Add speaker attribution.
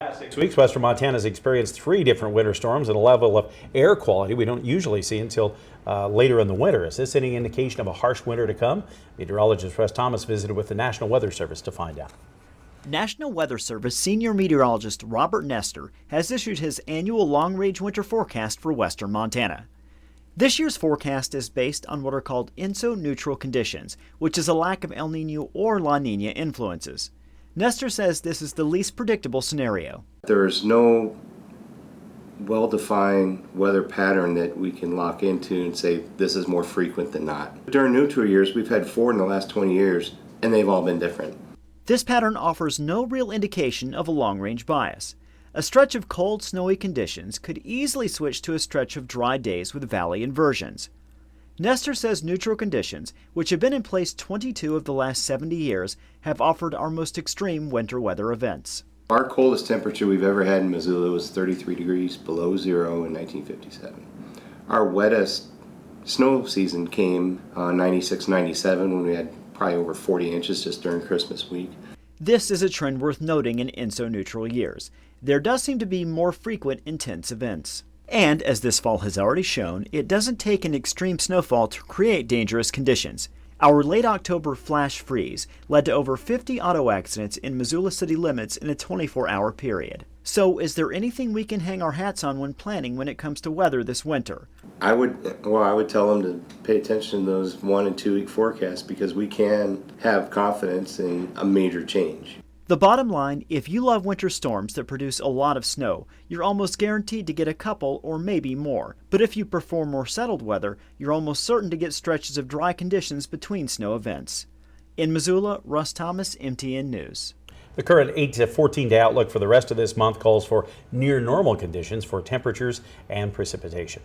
Speaker 1: past 6 weeks, Western Montana has experienced 3 different winter storms and a level of air quality we don't usually see until later in the winter. Is this any indication of a harsh winter to come? Meteorologist Russ Thomas visited with the National Weather Service to find out.
Speaker 2: National Weather Service senior meteorologist Robert Nestor has issued his annual long-range winter forecast for western Montana. This year's forecast is based on what are called INSO-neutral conditions, which is a lack of El Nino or La Nina influences. Nestor says this is the least predictable scenario.
Speaker 3: There is no well-defined weather pattern that we can lock into and say this is more frequent than not. During neutral years, we've had 4 in the last 20 years, and they've all been different.
Speaker 2: This pattern offers no real indication of a long-range bias. A stretch of cold, snowy conditions could easily switch to a stretch of dry days with valley inversions. Nestor says neutral conditions, which have been in place 22 of the last 70 years, have offered our most extreme winter weather events.
Speaker 3: Our coldest temperature we've ever had in Missoula was 33 degrees below zero in 1957. Our wettest snow season came 96, 97 when we had probably over 40 inches just during Christmas week.
Speaker 2: This is a trend worth noting in INSO-neutral years. There does seem to be more frequent intense events. And, as this fall has already shown, it doesn't take an extreme snowfall to create dangerous conditions. Our late October flash freeze led to over 50 auto accidents in Missoula city limits in a 24-hour period. So, is there anything we can hang our hats on when planning when it comes to weather this winter?
Speaker 3: I would tell them to pay attention to those 1 and 2 week forecasts because we can have confidence in a major change.
Speaker 2: The bottom line, if you love winter storms that produce a lot of snow, you're almost guaranteed to get a couple or maybe more. But if you prefer more settled weather, you're almost certain to get stretches of dry conditions between snow events. In Missoula, Russ Thomas, MTN News.
Speaker 1: The current 8 to 14-day outlook for the rest of this month calls for near normal conditions for temperatures and precipitation.